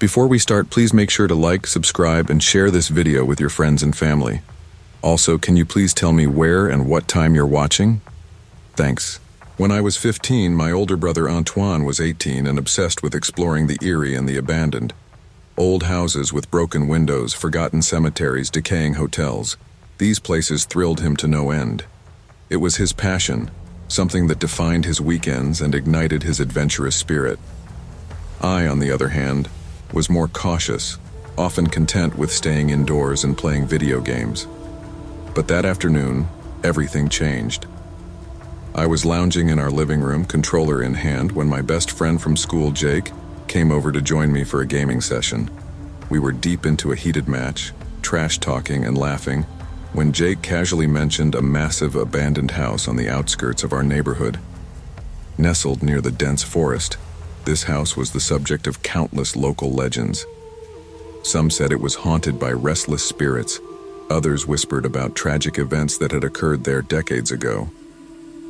Before we start, please make sure to like, subscribe, and share this video with your friends and family. Also, can you please tell me where and what time you're watching? Thanks. When I was 15, my older brother Antoine was 18 and obsessed with exploring the eerie and the abandoned. Old houses with broken windows, forgotten cemeteries, decaying hotels. These places thrilled him to no end. It was his passion, something that defined his weekends and ignited his adventurous spirit. I, on the other hand, was more cautious, often content with staying indoors and playing video games. But that afternoon, everything changed. I was lounging in our living room, controller in hand, when my best friend from school, Jake, came over to join me for a gaming session. We were deep into a heated match, trash-talking and laughing, when Jake casually mentioned a massive abandoned house on the outskirts of our neighborhood. Nestled near the dense forest, this house was the subject of countless local legends. Some said it was haunted by restless spirits. Others whispered about tragic events that had occurred there decades ago.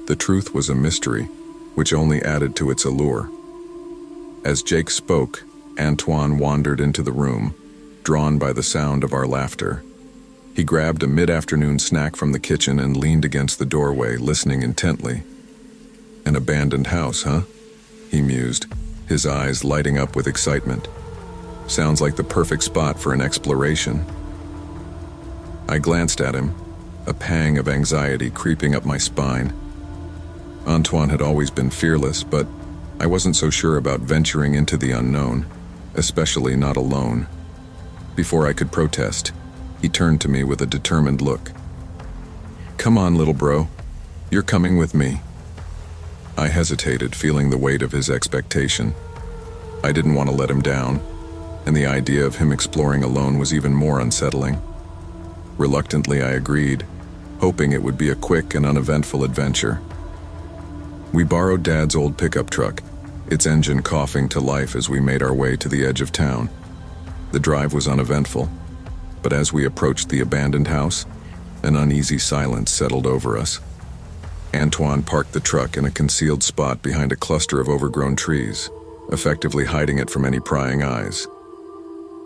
The truth was a mystery, which only added to its allure. As Jake spoke, Antoine wandered into the room, drawn by the sound of our laughter. He grabbed a mid-afternoon snack from the kitchen and leaned against the doorway, listening intently. An abandoned house, huh? He mused, his eyes lighting up with excitement. Sounds like the perfect spot for an exploration. I glanced at him, a pang of anxiety creeping up my spine. Antoine had always been fearless, but I wasn't so sure about venturing into the unknown, especially not alone. Before I could protest, he turned to me with a determined look. "Come on, little bro. You're coming with me." I hesitated, feeling the weight of his expectation. I didn't want to let him down, and the idea of him exploring alone was even more unsettling. Reluctantly, I agreed, hoping it would be a quick and uneventful adventure. We borrowed Dad's old pickup truck, its engine coughing to life as we made our way to the edge of town. The drive was uneventful, but as we approached the abandoned house, an uneasy silence settled over us. Antoine parked the truck in a concealed spot behind a cluster of overgrown trees, effectively hiding it from any prying eyes.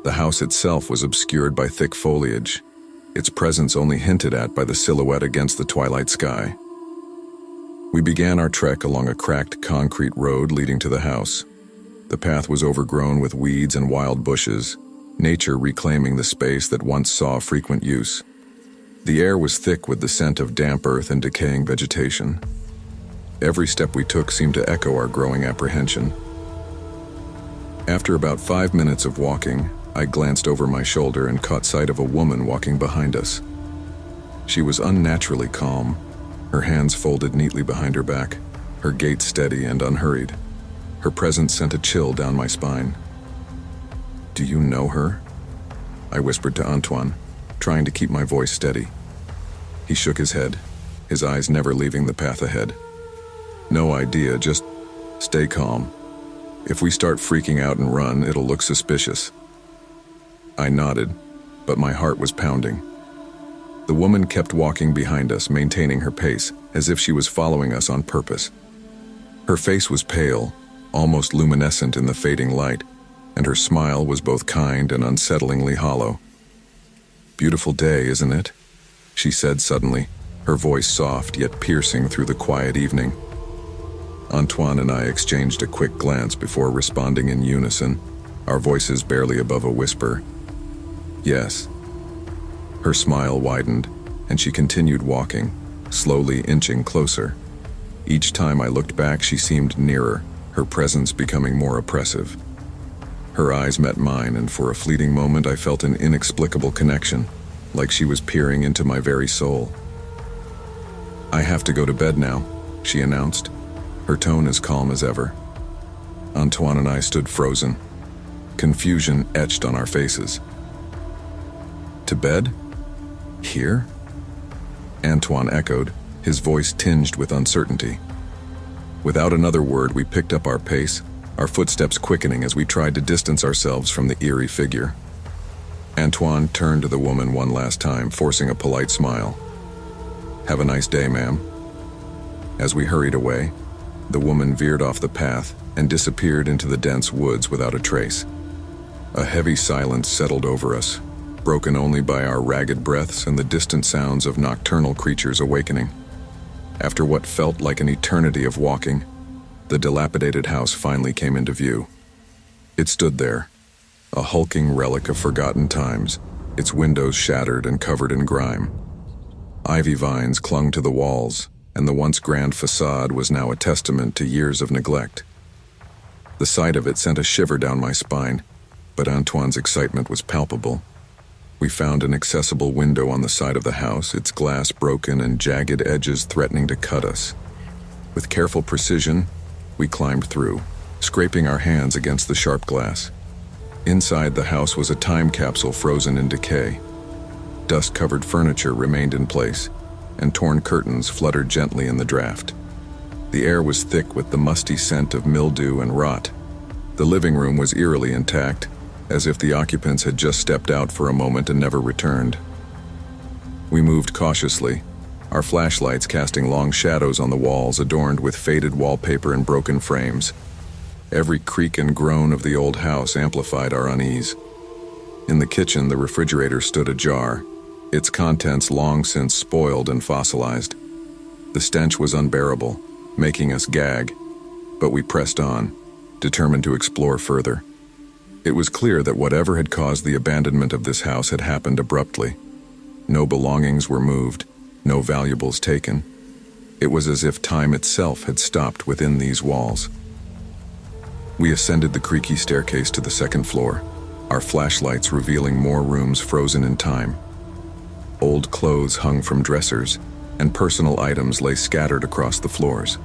The house itself was obscured by thick foliage, its presence only hinted at by the silhouette against the twilight sky. We began our trek along a cracked concrete road leading to the house. The path was overgrown with weeds and wild bushes, nature reclaiming the space that once saw frequent use. The air was thick with the scent of damp earth and decaying vegetation. Every step we took seemed to echo our growing apprehension. After about 5 minutes of walking, I glanced over my shoulder and caught sight of a woman walking behind us. She was unnaturally calm, her hands folded neatly behind her back, her gait steady and unhurried. Her presence sent a chill down my spine. "Do you know her?" I whispered to Antoine, trying to keep my voice steady. He shook his head, his eyes never leaving the path ahead. "No idea, just stay calm. If we start freaking out and run, it'll look suspicious." I nodded, but my heart was pounding. The woman kept walking behind us, maintaining her pace, as if she was following us on purpose. Her face was pale, almost luminescent in the fading light, and her smile was both kind and unsettlingly hollow. "Beautiful day, isn't it?" she said suddenly, her voice soft yet piercing through the quiet evening. Antoine and I exchanged a quick glance before responding in unison, our voices barely above a whisper. "Yes." Her smile widened, and she continued walking, slowly inching closer. Each time I looked back, she seemed nearer, her presence becoming more oppressive. Her eyes met mine, and for a fleeting moment I felt an inexplicable connection, like she was peering into my very soul. "I have to go to bed now," she announced, her tone as calm as ever. Antoine and I stood frozen, confusion etched on our faces. "To bed? Here?" Antoine echoed, his voice tinged with uncertainty. Without another word, we picked up our pace, our footsteps quickening as we tried to distance ourselves from the eerie figure. Antoine turned to the woman one last time, forcing a polite smile. "Have a nice day, ma'am." As we hurried away, the woman veered off the path and disappeared into the dense woods without a trace. A heavy silence settled over us, broken only by our ragged breaths and the distant sounds of nocturnal creatures awakening. After what felt like an eternity of walking, the dilapidated house finally came into view. It stood there, a hulking relic of forgotten times, its windows shattered and covered in grime. Ivy vines clung to the walls, and the once grand facade was now a testament to years of neglect. The sight of it sent a shiver down my spine, but Antoine's excitement was palpable. We found an accessible window on the side of the house, its glass broken and jagged edges threatening to cut us. With careful precision, we climbed through, scraping our hands against the sharp glass. Inside the house was a time capsule frozen in decay. Dust-covered furniture remained in place, and torn curtains fluttered gently in the draft. The air was thick with the musty scent of mildew and rot. The living room was eerily intact, as if the occupants had just stepped out for a moment and never returned. We moved cautiously, our flashlights casting long shadows on the walls adorned with faded wallpaper and broken frames. Every creak and groan of the old house amplified our unease. In the kitchen, the refrigerator stood ajar, its contents long since spoiled and fossilized. The stench was unbearable, making us gag, but we pressed on, determined to explore further. It was clear that whatever had caused the abandonment of this house had happened abruptly. No belongings were moved, no valuables taken. It was as if time itself had stopped within these walls. We ascended the creaky staircase to the second floor, our flashlights revealing more rooms frozen in time. Old clothes hung from dressers, and personal items lay scattered across the floors.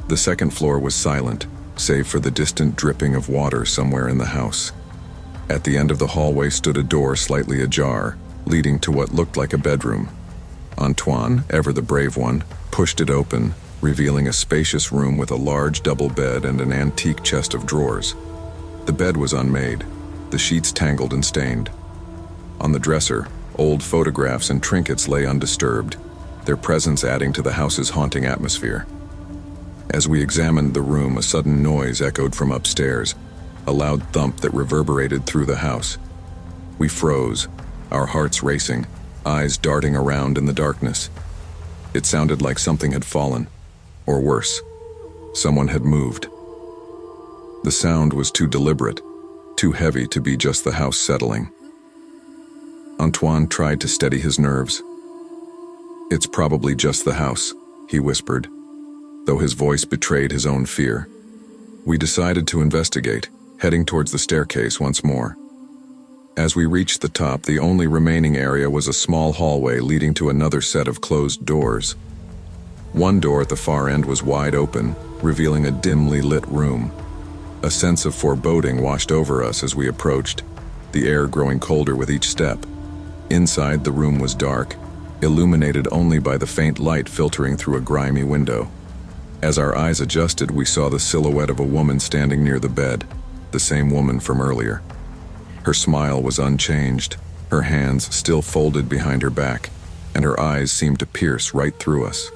The second floor was silent, save for the distant dripping of water somewhere in the house. At the end of the hallway stood a door slightly ajar, leading to what looked like a bedroom. Antoine, ever the brave one, pushed it open, revealing a spacious room with a large double bed and an antique chest of drawers. The bed was unmade, the sheets tangled and stained. On the dresser, old photographs and trinkets lay undisturbed, their presence adding to the house's haunting atmosphere. As we examined the room, a sudden noise echoed from upstairs, a loud thump that reverberated through the house. We froze, our hearts racing, eyes darting around in the darkness. It sounded like something had fallen, or worse, someone had moved. The sound was too deliberate, too heavy to be just the house settling. Antoine tried to steady his nerves. "It's probably just the house," he whispered, though his voice betrayed his own fear. We decided to investigate, heading towards the staircase once more. As we reached the top, the only remaining area was a small hallway leading to another set of closed doors. One door at the far end was wide open, revealing a dimly lit room. A sense of foreboding washed over us as we approached, the air growing colder with each step. Inside, the room was dark, illuminated only by the faint light filtering through a grimy window. As our eyes adjusted, we saw the silhouette of a woman standing near the bed, the same woman from earlier. Her smile was unchanged, her hands still folded behind her back, and her eyes seemed to pierce right through us.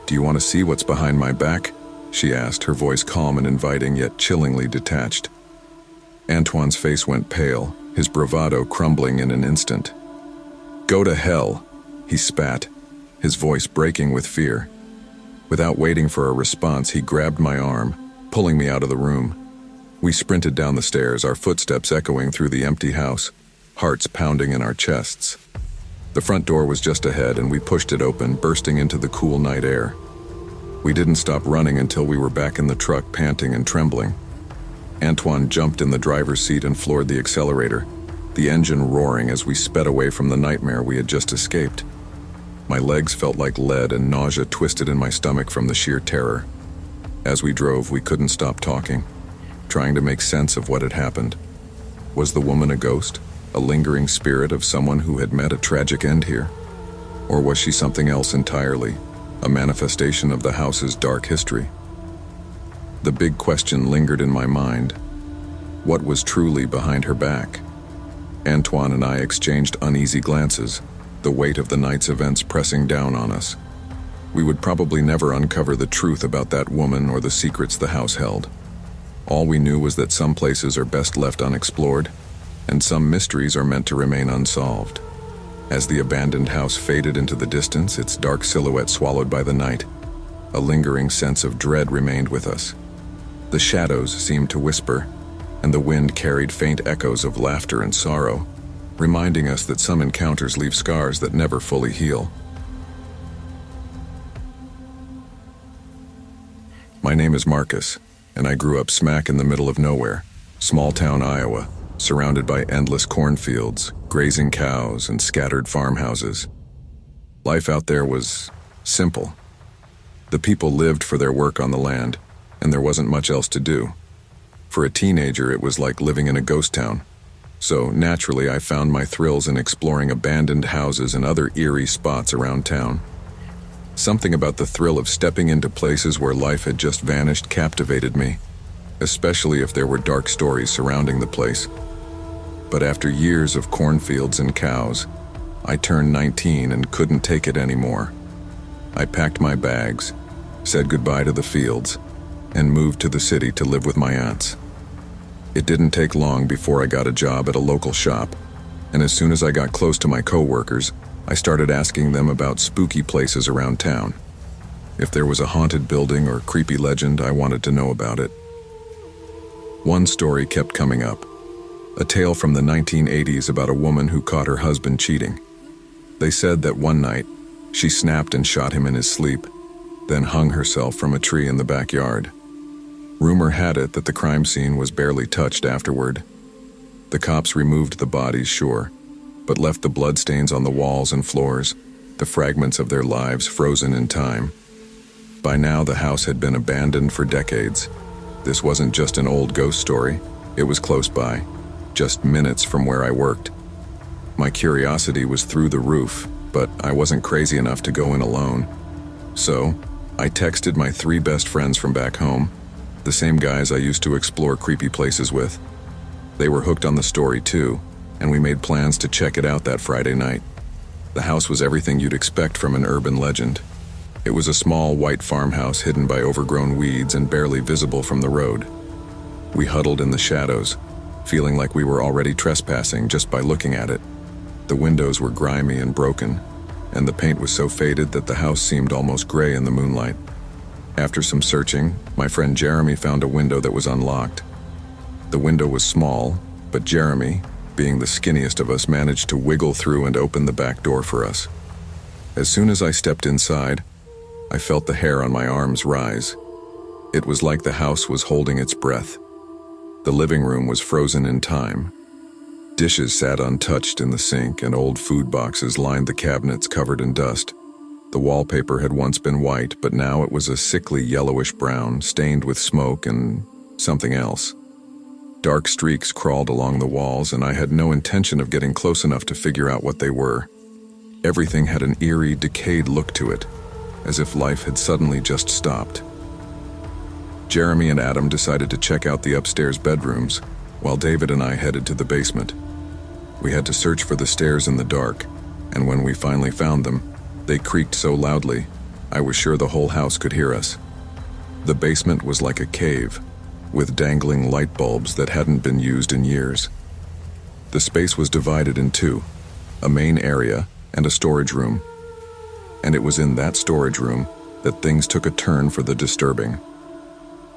"Do you want to see what's behind my back?" she asked, her voice calm and inviting, yet chillingly detached. Antoine's face went pale, his bravado crumbling in an instant. "Go to hell," he spat, his voice breaking with fear. Without waiting for a response, he grabbed my arm, pulling me out of the room. We sprinted down the stairs, our footsteps echoing through the empty house, hearts pounding in our chests. The front door was just ahead, and we pushed it open, bursting into the cool night air. We didn't stop running until we were back in the truck, panting and trembling. Antoine jumped in the driver's seat and floored the accelerator, the engine roaring as we sped away from the nightmare we had just escaped. My legs felt like lead, and nausea twisted in my stomach from the sheer terror. As we drove, we couldn't stop talking, trying to make sense of what had happened. Was the woman a ghost, a lingering spirit of someone who had met a tragic end here? Or was she something else entirely, a manifestation of the house's dark history? The big question lingered in my mind. What was truly behind her back? Antoine and I exchanged uneasy glances, the weight of the night's events pressing down on us. We would probably never uncover the truth about that woman or the secrets the house held. All we knew was that some places are best left unexplored, and some mysteries are meant to remain unsolved. As the abandoned house faded into the distance, its dark silhouette swallowed by the night, a lingering sense of dread remained with us. The shadows seemed to whisper, and the wind carried faint echoes of laughter and sorrow, reminding us that some encounters leave scars that never fully heal. My name is Marcus, and I grew up smack in the middle of nowhere, small-town Iowa, surrounded by endless cornfields, grazing cows, and scattered farmhouses. Life out there was simple. The people lived for their work on the land, and there wasn't much else to do. For a teenager, it was like living in a ghost town. So naturally, I found my thrills in exploring abandoned houses and other eerie spots around town. Something about the thrill of stepping into places where life had just vanished captivated me, especially if there were dark stories surrounding the place. But after years of cornfields and cows, I turned 19 and couldn't take it anymore. I packed my bags, said goodbye to the fields, and moved to the city to live with my aunts. It didn't take long before I got a job at a local shop, and as soon as I got close to my co-workers, I started asking them about spooky places around town. If there was a haunted building or creepy legend, I wanted to know about it. One story kept coming up, a tale from the 1980s about a woman who caught her husband cheating. They said that one night, she snapped and shot him in his sleep, then hung herself from a tree in the backyard. Rumor had it that the crime scene was barely touched afterward. The cops removed the bodies, sure, but left the bloodstains on the walls and floors, the fragments of their lives frozen in time. By now, the house had been abandoned for decades. This wasn't just an old ghost story, it was close by, just minutes from where I worked. My curiosity was through the roof, but I wasn't crazy enough to go in alone. So, I texted my 3 best friends from back home, the same guys I used to explore creepy places with. They were hooked on the story too, and we made plans to check it out that Friday night. The house was everything you'd expect from an urban legend. It was a small white farmhouse hidden by overgrown weeds and barely visible from the road. We huddled in the shadows, feeling like we were already trespassing just by looking at it. The windows were grimy and broken, and the paint was so faded that the house seemed almost gray in the moonlight. After some searching, my friend Jeremy found a window that was unlocked. The window was small, but Jeremy, being the skinniest of us, managed to wiggle through and open the back door for us. As soon as I stepped inside, I felt the hair on my arms rise. It was like the house was holding its breath. The living room was frozen in time. Dishes sat untouched in the sink, and old food boxes lined the cabinets covered in dust. The wallpaper had once been white, but now it was a sickly yellowish brown, stained with smoke and something else. Dark streaks crawled along the walls, and I had no intention of getting close enough to figure out what they were. Everything had an eerie, decayed look to it, as if life had suddenly just stopped. Jeremy and Adam decided to check out the upstairs bedrooms, while David and I headed to the basement. We had to search for the stairs in the dark, and when we finally found them, they creaked so loudly, I was sure the whole house could hear us. The basement was like a cave, with dangling light bulbs that hadn't been used in years. The space was divided in two, a main area and a storage room. And it was in that storage room that things took a turn for the disturbing.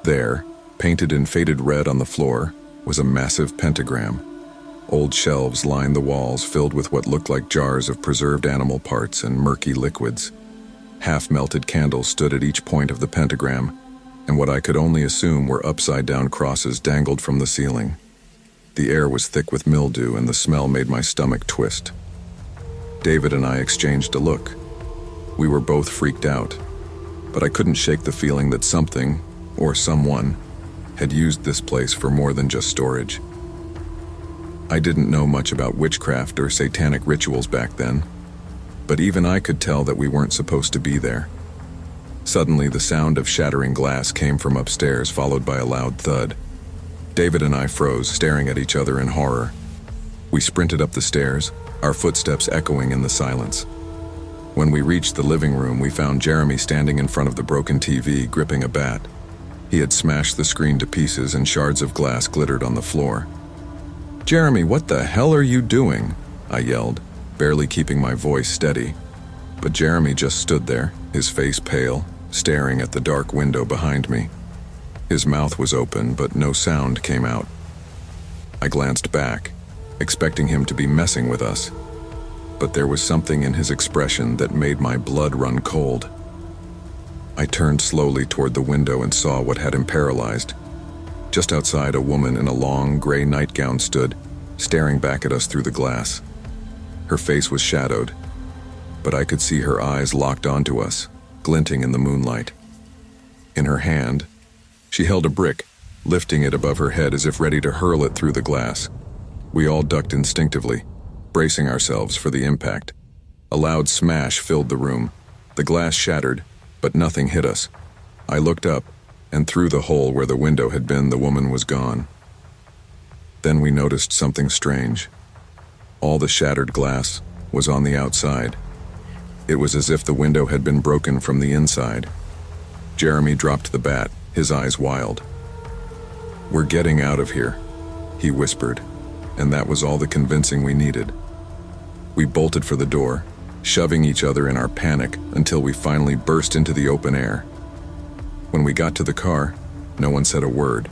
There, painted in faded red on the floor, was a massive pentagram. Old shelves lined the walls filled with what looked like jars of preserved animal parts and murky liquids. Half-melted candles stood at each point of the pentagram, and what I could only assume were upside-down crosses dangled from the ceiling. The air was thick with mildew, and the smell made my stomach twist. David and I exchanged a look. We were both freaked out, but I couldn't shake the feeling that something, or someone, had used this place for more than just storage. I didn't know much about witchcraft or satanic rituals back then, but even I could tell that we weren't supposed to be there. Suddenly, the sound of shattering glass came from upstairs, followed by a loud thud. David and I froze, staring at each other in horror. We sprinted up the stairs, our footsteps echoing in the silence. When we reached the living room, we found Jeremy standing in front of the broken TV, gripping a bat. He had smashed the screen to pieces and shards of glass glittered on the floor. "Jeremy, what the hell are you doing?" I yelled, barely keeping my voice steady. But Jeremy just stood there, his face pale, staring at the dark window behind me. His mouth was open, but no sound came out. I glanced back, expecting him to be messing with us. But there was something in his expression that made my blood run cold. I turned slowly toward the window and saw what had him paralyzed. Just outside, a woman in a long, gray nightgown stood, staring back at us through the glass. Her face was shadowed, but I could see her eyes locked onto us, glinting in the moonlight. In her hand, she held a brick, lifting it above her head as if ready to hurl it through the glass. We all ducked instinctively, bracing ourselves for the impact. A loud smash filled the room. The glass shattered, but nothing hit us. I looked up, and through the hole where the window had been, the woman was gone. Then we noticed something strange. All the shattered glass was on the outside. It was as if the window had been broken from the inside. Jeremy dropped the bat, his eyes wild. "We're getting out of here," he whispered, and that was all the convincing we needed. We bolted for the door, shoving each other in our panic until we finally burst into the open air. When we got to the car, no one said a word.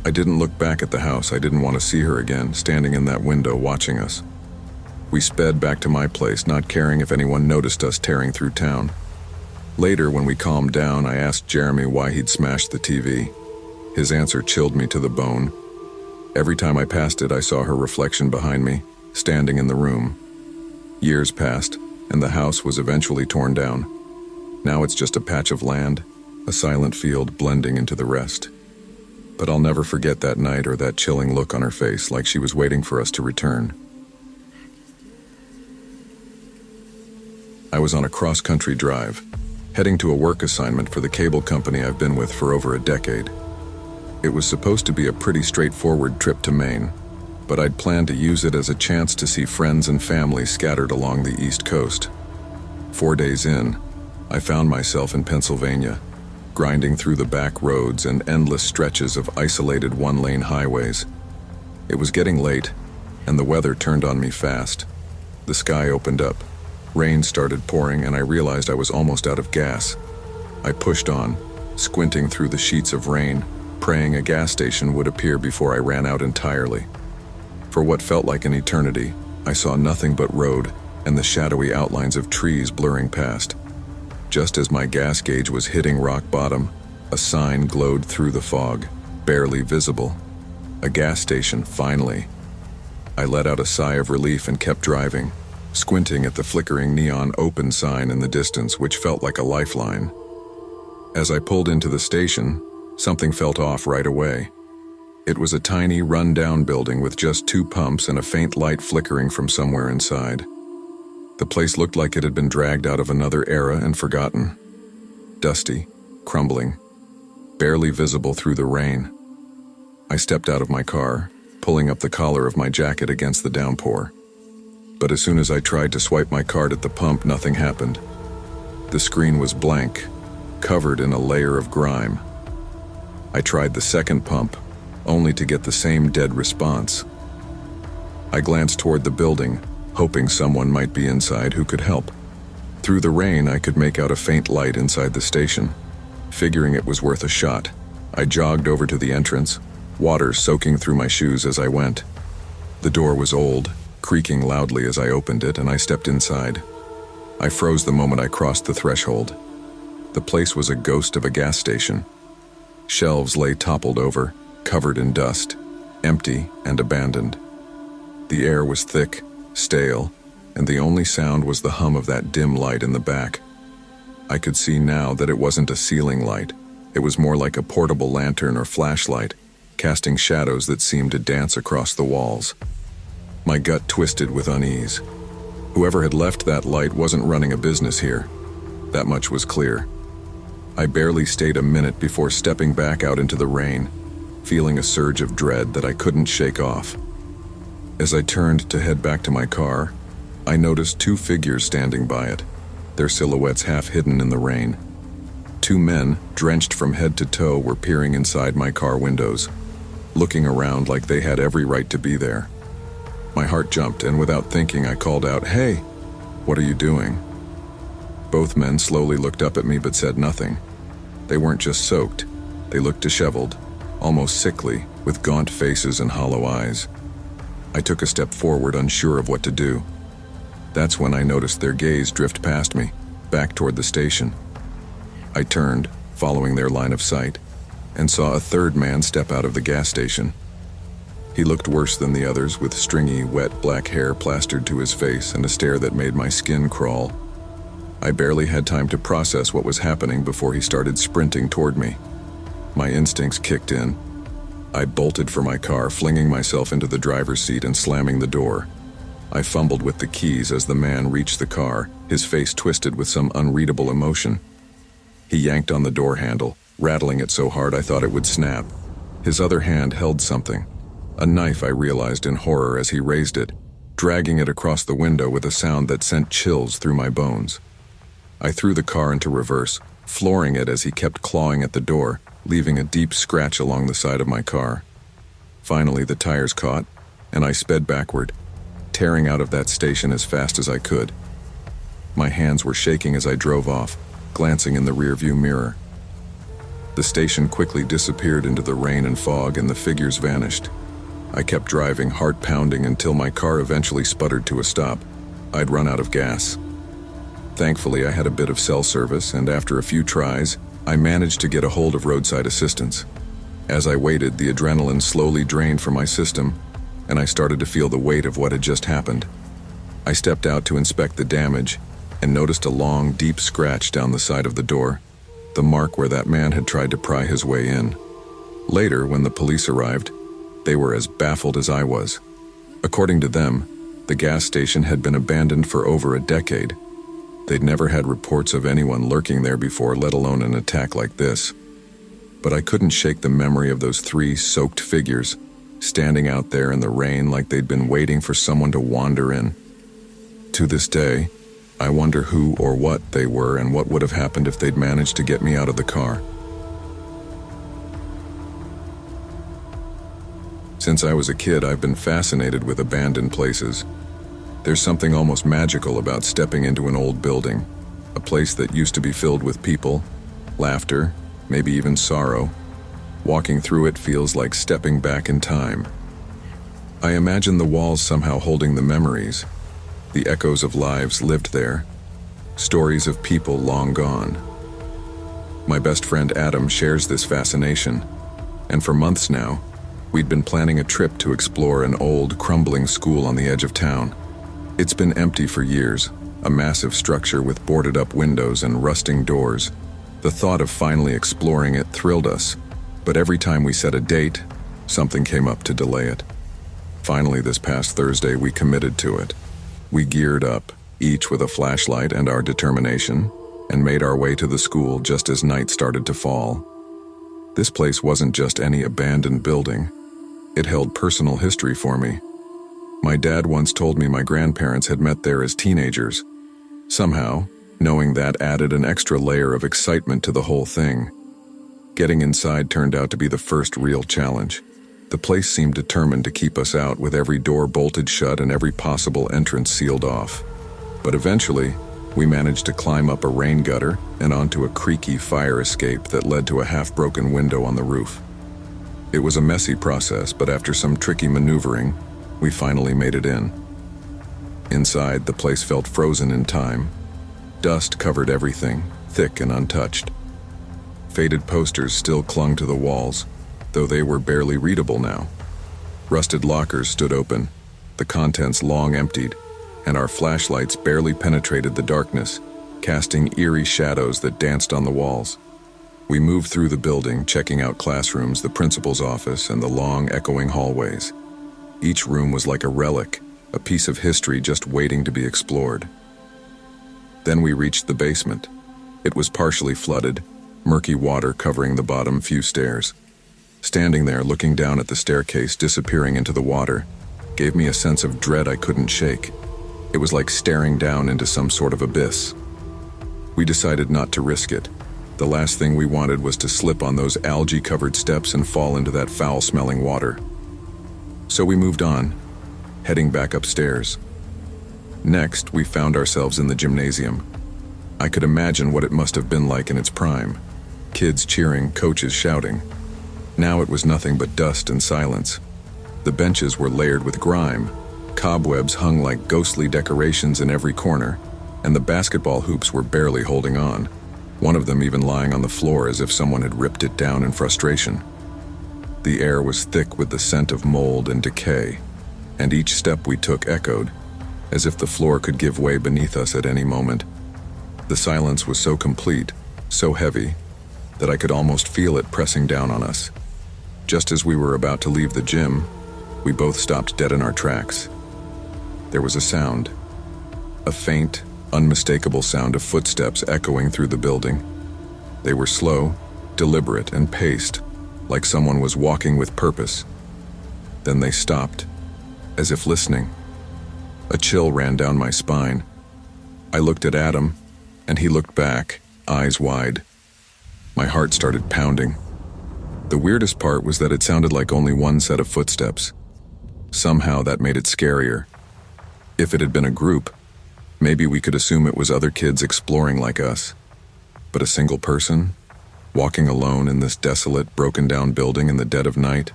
I didn't look back at the house. I didn't want to see her again, standing in that window watching us. We sped back to my place, not caring if anyone noticed us tearing through town. Later, when we calmed down, I asked Jeremy why he'd smashed the TV. His answer chilled me to the bone. Every time I passed it, I saw her reflection behind me, standing in the room. Years passed, and the house was eventually torn down. Now it's just a patch of land, a silent field blending into the rest. But I'll never forget that night or that chilling look on her face, like she was waiting for us to return. I was on a cross-country drive, heading to a work assignment for the cable company I've been with for over a decade. It was supposed to be a pretty straightforward trip to Maine, but I'd planned to use it as a chance to see friends and family scattered along the East Coast. 4 days in, I found myself in Pennsylvania, grinding through the back roads and endless stretches of isolated one-lane highways. It was getting late, and the weather turned on me fast. The sky opened up, rain started pouring, and I realized I was almost out of gas. I pushed on, squinting through the sheets of rain, praying a gas station would appear before I ran out entirely. For what felt like an eternity, I saw nothing but road and the shadowy outlines of trees blurring past. Just as my gas gauge was hitting rock bottom, a sign glowed through the fog, barely visible. A gas station, finally. I let out a sigh of relief and kept driving, squinting at the flickering neon open sign in the distance, which felt like a lifeline. As I pulled into the station, something felt off right away. It was a tiny, run-down building with just 2 pumps and a faint light flickering from somewhere inside. The place looked like it had been dragged out of another era and forgotten. Dusty, crumbling, barely visible through the rain. I stepped out of my car, pulling up the collar of my jacket against the downpour. But as soon as I tried to swipe my card at the pump, nothing happened. The screen was blank, covered in a layer of grime. I tried the second pump, only to get the same dead response. I glanced toward the building, hoping someone might be inside who could help. Through the rain, I could make out a faint light inside the station. Figuring it was worth a shot, I jogged over to the entrance, water soaking through my shoes as I went. The door was old, creaking loudly as I opened it, and I stepped inside. I froze the moment I crossed the threshold. The place was a ghost of a gas station. Shelves lay toppled over, covered in dust, empty and abandoned. The air was thick, stale, and the only sound was the hum of that dim light in the back. I could see now that it wasn't a ceiling light. It was more like a portable lantern or flashlight, casting shadows that seemed to dance across the walls. My gut twisted with unease. Whoever had left that light wasn't running a business here. That much was clear. I barely stayed a minute before stepping back out into the rain, feeling a surge of dread that I couldn't shake off. As I turned to head back to my car, I noticed 2 figures standing by it, their silhouettes half hidden in the rain. 2 men, drenched from head to toe, were peering inside my car windows, looking around like they had every right to be there. My heart jumped, and without thinking, I called out, "Hey, what are you doing?" Both men slowly looked up at me but said nothing. They weren't just soaked. They looked disheveled, almost sickly, with gaunt faces and hollow eyes. I took a step forward, unsure of what to do. That's when I noticed their gaze drift past me, back toward the station. I turned, following their line of sight, and saw a third man step out of the gas station. He looked worse than the others, with stringy, wet black hair plastered to his face and a stare that made my skin crawl. I barely had time to process what was happening before he started sprinting toward me. My instincts kicked in. I bolted for my car, flinging myself into the driver's seat and slamming the door. I fumbled with the keys as the man reached the car, his face twisted with some unreadable emotion. He yanked on the door handle, rattling it so hard I thought it would snap. His other hand held something. A knife, I realized in horror as he raised it, dragging it across the window with a sound that sent chills through my bones. I threw the car into reverse, flooring it as he kept clawing at the door, leaving a deep scratch along the side of my car. Finally, the tires caught, and I sped backward, tearing out of that station as fast as I could. My hands were shaking as I drove off, glancing in the rearview mirror. The station quickly disappeared into the rain and fog, and the figures vanished. I kept driving, heart pounding, until my car eventually sputtered to a stop. I'd run out of gas. Thankfully, I had a bit of cell service, and after a few tries, I managed to get a hold of roadside assistance. As I waited, the adrenaline slowly drained from my system, and I started to feel the weight of what had just happened. I stepped out to inspect the damage and noticed a long, deep scratch down the side of the door, the mark where that man had tried to pry his way in. Later, when the police arrived, they were as baffled as I was. According to them, the gas station had been abandoned for over a decade. They'd never had reports of anyone lurking there before, let alone an attack like this. But I couldn't shake the memory of those 3 soaked figures, standing out there in the rain like they'd been waiting for someone to wander in. To this day, I wonder who or what they were and what would have happened if they'd managed to get me out of the car. Since I was a kid, I've been fascinated with abandoned places. There's something almost magical about stepping into an old building, a place that used to be filled with people, laughter, maybe even sorrow. Walking through it feels like stepping back in time. I imagine the walls somehow holding the memories, the echoes of lives lived there, stories of people long gone. My best friend Adam shares this fascination, and for months now, we'd been planning a trip to explore an old, crumbling school on the edge of town. It's been empty for years, a massive structure with boarded-up windows and rusting doors. The thought of finally exploring it thrilled us, but every time we set a date, something came up to delay it. Finally, this past Thursday, we committed to it. We geared up, each with a flashlight and our determination, and made our way to the school just as night started to fall. This place wasn't just any abandoned building. It held personal history for me. My dad once told me my grandparents had met there as teenagers. Somehow, knowing that added an extra layer of excitement to the whole thing. Getting inside turned out to be the first real challenge. The place seemed determined to keep us out, with every door bolted shut and every possible entrance sealed off. But eventually, we managed to climb up a rain gutter and onto a creaky fire escape that led to a half-broken window on the roof. It was a messy process, but after some tricky maneuvering, we finally made it in. Inside, the place felt frozen in time. Dust covered everything, thick and untouched. Faded posters still clung to the walls, though they were barely readable now. Rusted lockers stood open, the contents long emptied, and our flashlights barely penetrated the darkness, casting eerie shadows that danced on the walls. We moved through the building, checking out classrooms, the principal's office, and the long, echoing hallways. Each room was like a relic, a piece of history just waiting to be explored. Then we reached the basement. It was partially flooded, murky water covering the bottom few stairs. Standing there, looking down at the staircase disappearing into the water, gave me a sense of dread I couldn't shake. It was like staring down into some sort of abyss. We decided not to risk it. The last thing we wanted was to slip on those algae-covered steps and fall into that foul-smelling water. So we moved on, heading back upstairs. Next, we found ourselves in the gymnasium. I could imagine what it must have been like in its prime. Kids cheering, coaches shouting. Now it was nothing but dust and silence. The benches were layered with grime, cobwebs hung like ghostly decorations in every corner, and the basketball hoops were barely holding on, one of them even lying on the floor as if someone had ripped it down in frustration. The air was thick with the scent of mold and decay, and each step we took echoed, as if the floor could give way beneath us at any moment. The silence was so complete, so heavy, that I could almost feel it pressing down on us. Just as we were about to leave the gym, we both stopped dead in our tracks. There was a sound, a faint, unmistakable sound of footsteps echoing through the building. They were slow, deliberate, and paced, like someone was walking with purpose. Then they stopped, as if listening. A chill ran down my spine. I looked at Adam, and he looked back, eyes wide. My heart started pounding. The weirdest part was that it sounded like only one set of footsteps. Somehow that made it scarier. If it had been a group, maybe we could assume it was other kids exploring like us. But a single person, walking alone in this desolate, broken-down building in the dead of night?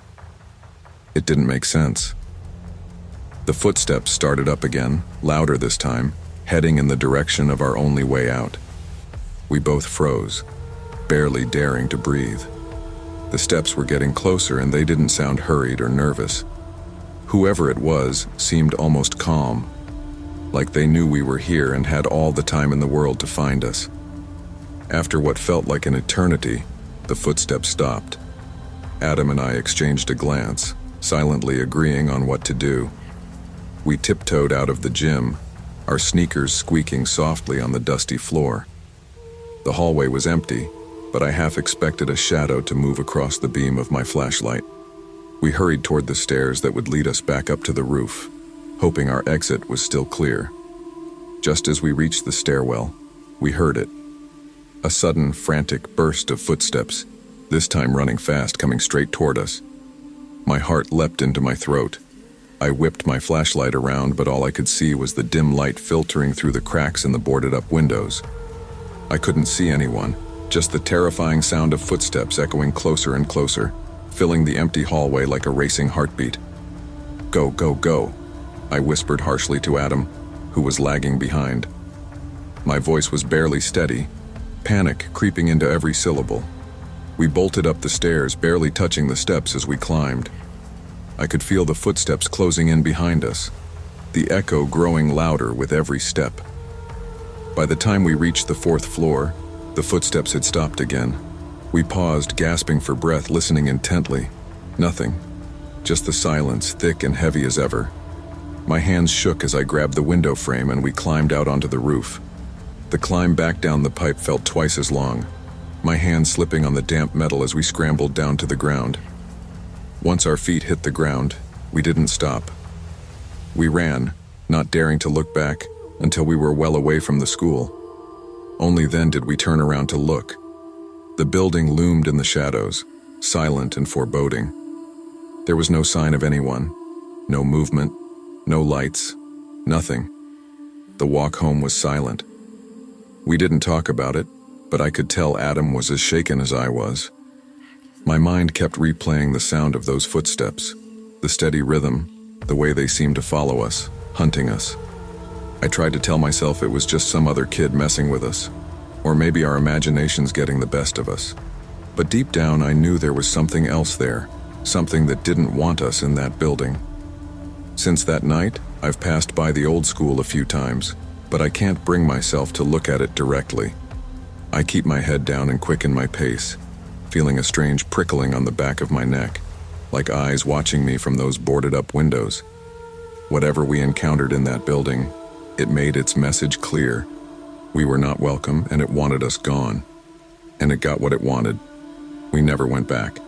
It didn't make sense. The footsteps started up again, louder this time, heading in the direction of our only way out. We both froze, barely daring to breathe. The steps were getting closer and they didn't sound hurried or nervous. Whoever it was seemed almost calm, like they knew we were here and had all the time in the world to find us. After what felt like an eternity, the footsteps stopped. Adam and I exchanged a glance, silently agreeing on what to do. We tiptoed out of the gym, our sneakers squeaking softly on the dusty floor. The hallway was empty, but I half expected a shadow to move across the beam of my flashlight. We hurried toward the stairs that would lead us back up to the roof, hoping our exit was still clear. Just as we reached the stairwell, we heard it. A sudden, frantic burst of footsteps, this time running fast, coming straight toward us. My heart leapt into my throat. I whipped my flashlight around, but all I could see was the dim light filtering through the cracks in the boarded-up windows. I couldn't see anyone, just the terrifying sound of footsteps echoing closer and closer, filling the empty hallway like a racing heartbeat. "Go, go, go," I whispered harshly to Adam, who was lagging behind. My voice was barely steady, panic creeping into every syllable. We bolted up the stairs, barely touching the steps as we climbed. I could feel the footsteps closing in behind us, the echo growing louder with every step. By the time we reached the 4th floor, the footsteps had stopped again. We paused, gasping for breath, listening intently. Nothing. Just the silence, thick and heavy as ever. My hands shook as I grabbed the window frame and we climbed out onto the roof. The climb back down the pipe felt twice as long, my hands slipping on the damp metal as we scrambled down to the ground. Once our feet hit the ground, we didn't stop. We ran, not daring to look back, until we were well away from the school. Only then did we turn around to look. The building loomed in the shadows, silent and foreboding. There was no sign of anyone, no movement, no lights, nothing. The walk home was silent. We didn't talk about it, but I could tell Adam was as shaken as I was. My mind kept replaying the sound of those footsteps, the steady rhythm, the way they seemed to follow us, hunting us. I tried to tell myself it was just some other kid messing with us, or maybe our imaginations getting the best of us. But deep down I knew there was something else there, something that didn't want us in that building. Since that night, I've passed by the old school a few times, but I can't bring myself to look at it directly. I keep my head down and quicken my pace, feeling a strange prickling on the back of my neck, like eyes watching me from those boarded-up windows. Whatever we encountered in that building, it made its message clear. We were not welcome and it wanted us gone. And it got what it wanted. We never went back.